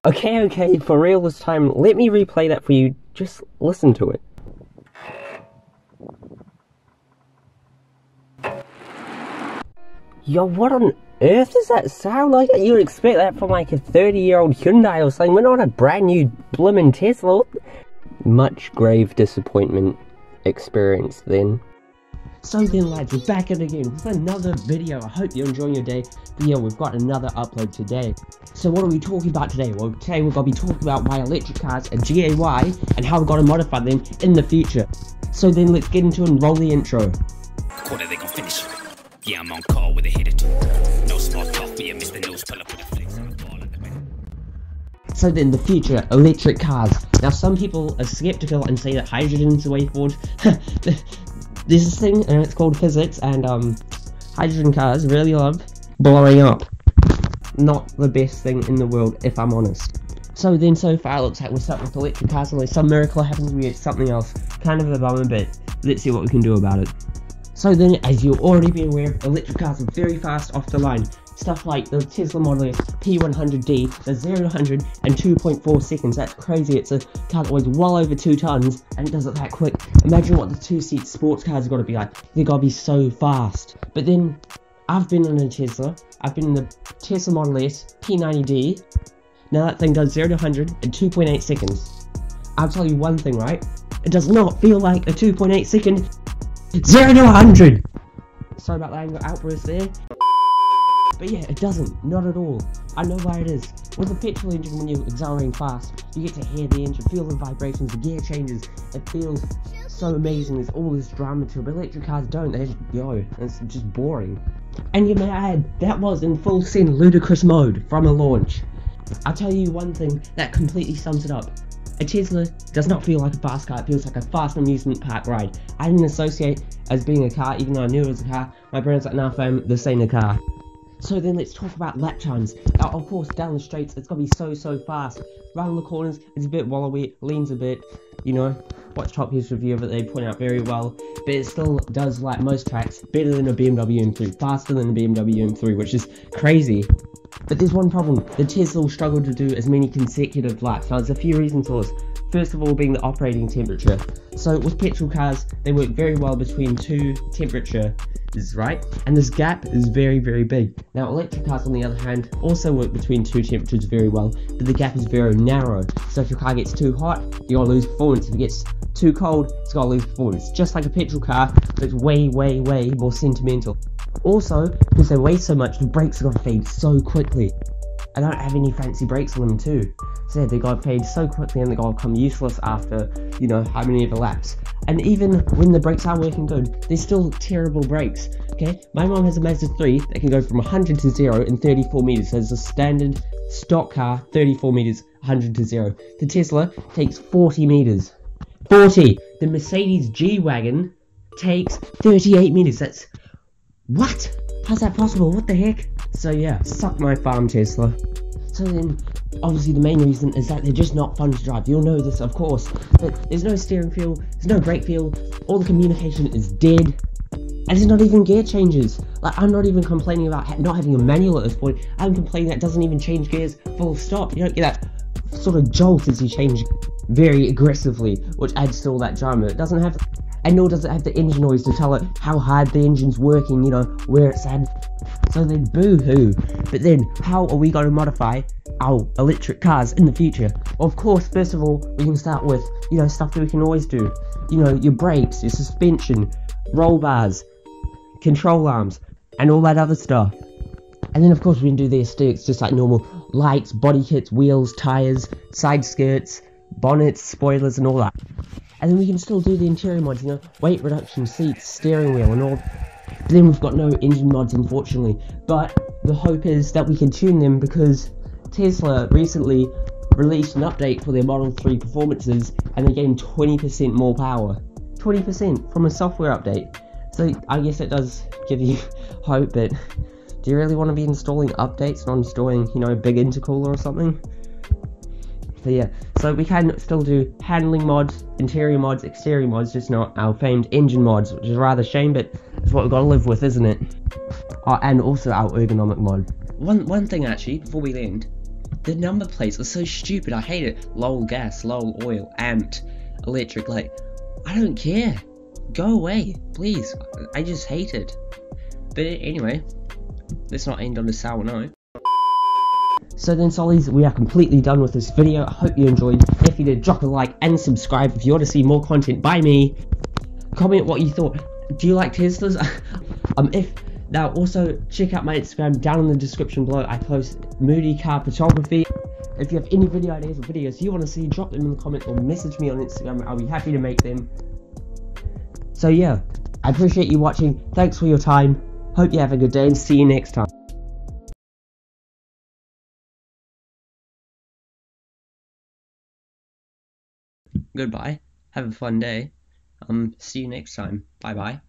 Okay, for real this time, let me replay that for you. Just listen to it. Yo, what on earth does that sound like? You'd expect that from like a 30-year-old Hyundai or something. We're not a brand new blimmin' Tesla. Much grave disappointment experienced then. So then lads, we're back at it again with another video. I hope you're enjoying your day. But yeah, we've got another upload today. So what are we talking about today? Well, today we're going to be talking about why electric cars are GAY and how we're going to modify them in the future. So then let's get into it and roll the intro. Quarter, they gon' finish it. Yeah, I'm on call with a hit or two. No small talk, me and Mr. News pull up with a flex on the ball at the back. So then the future, electric cars. Now some people are skeptical and say that hydrogen's the way forward. There's this thing, and it's called physics, and hydrogen cars really love blowing up. Not the best thing in the world, if I'm honest. So then, so far, it looks like we're stuck with electric cars, unless some miracle happens, we get something else. Kind of a bummer, but let's see what we can do about it. So then, as you'll already be aware, electric cars are very fast off the line. Stuff like the Tesla Model S P100D does 0 to 100 in 2.4 seconds. That's crazy. It's a car that weighs well over 2 tons and it does it that quick. Imagine what the two-seat sports cars are going to be like. They're going to be so fast. But then, I've been in a Tesla. I've been in the Tesla Model S P90D. Now that thing does 0 to 100 in 2.8 seconds. I'll tell you one thing, right? It does not feel like a 2.8 second 0 to 100. Sorry about that outburst there. But yeah, it doesn't, not at all. I know why it is. With a petrol engine, when you're accelerating fast, you get to hear the engine, feel the vibrations, the gear changes. It feels so amazing, there's all this drama to it, but electric cars don't, they just go. It's just boring. And you may add, that was in full sin ludicrous mode from a launch. I'll tell you one thing that completely sums it up. A Tesla does not feel like a fast car, it feels like a fast amusement park ride. I didn't associate as being a car, even though I knew it was a car. My brain's like, nah fam, this ain't a car. So then let's talk about lap times. Now, of course, down the straights, it's gonna be so fast. Round the corners, it's a bit wallowy, leans a bit, you know. Watch Top Gear's review of it, they point out very well. But it still does, like most tracks, better than a BMW M3, faster than a BMW M3, which is crazy. But there's one problem, the Tesla will struggle to do as many consecutive laps. Now, there's a few reasons for this. First of all being the operating temperature. So with petrol cars, they work very well between two temperatures, right? And this gap is very big. Now electric cars on the other hand also work between two temperatures very well, but the gap is very narrow. So if your car gets too hot, you're gonna lose performance. If it gets too cold, it's gonna lose performance. Just like a petrol car, but it's way more sentimental. Also, because they weigh so much, the brakes are gonna fade so quickly. I don't have any fancy brakes on them too. So they got fade so quickly and they got become useless after, you know, how many of the laps. And even when the brakes are working good, they're still terrible brakes, okay? My mom has a Mazda 3 that can go from 100 to 0 in 34 meters. So it's a standard stock car, 34 meters, 100 to 0. The Tesla takes 40 meters. 40! The Mercedes G-Wagon takes 38 meters. That's... what? How's that possible? What the heck? So yeah, suck my farm, Tesla. So then, obviously the main reason is that they're just not fun to drive. You'll know this, of course, but there's no steering feel, there's no brake feel, all the communication is dead, and there's not even gear changes. Like, I'm not even complaining about not having a manual at this point. I'm complaining that it doesn't even change gears full stop. You don't get that sort of jolt as you change very aggressively, which adds to all that drama. It doesn't have, and nor does it have the engine noise to tell it how hard the engine's working, you know, where it's at. So then, boo-hoo. But then, how are we going to modify our electric cars in the future? Well, of course, first of all, we can start with, you know, stuff that we can always do. You know, your brakes, your suspension, roll bars, control arms, and all that other stuff. And then, of course, we can do the aesthetics, just like normal lights, body kits, wheels, tires, side skirts, bonnets, spoilers, and all that. And then we can still do the interior mods, you know, weight reduction, seats, steering wheel, and all. But then we've got no engine mods, unfortunately. But the hope is that we can tune them, because Tesla recently released an update for their Model 3 performances, and they gained 20% more power. 20% from a software update. So I guess it does give you hope, but do you really want to be installing updates, not installing, you know, a big intercooler or something? So yeah, so we can still do handling mods, interior mods, exterior mods, just not our famed engine mods, which is rather a shame, but it's what we've got to live with, isn't it? And also our ergonomic mod. One thing actually, before we end, the number plates are so stupid. I hate it. Lol gas, lol oil, amped, electric. Like, I don't care. Go away, please. I just hate it. But anyway, let's not end on a sour note. So then, Sollies, we are completely done with this video. I hope you enjoyed. If you did, drop a like and subscribe if you want to see more content by me. Comment what you thought. Do you like Teslas? Now also check out my Instagram down in the description below. I post moody car photography. If you have any video ideas or videos you want to see, drop them in the comments or message me on Instagram. I'll be happy to make them. So yeah, I appreciate you watching. Thanks for your time. Hope you have a good day and see you next time. Goodbye. Have a fun day. See you next time. Bye bye.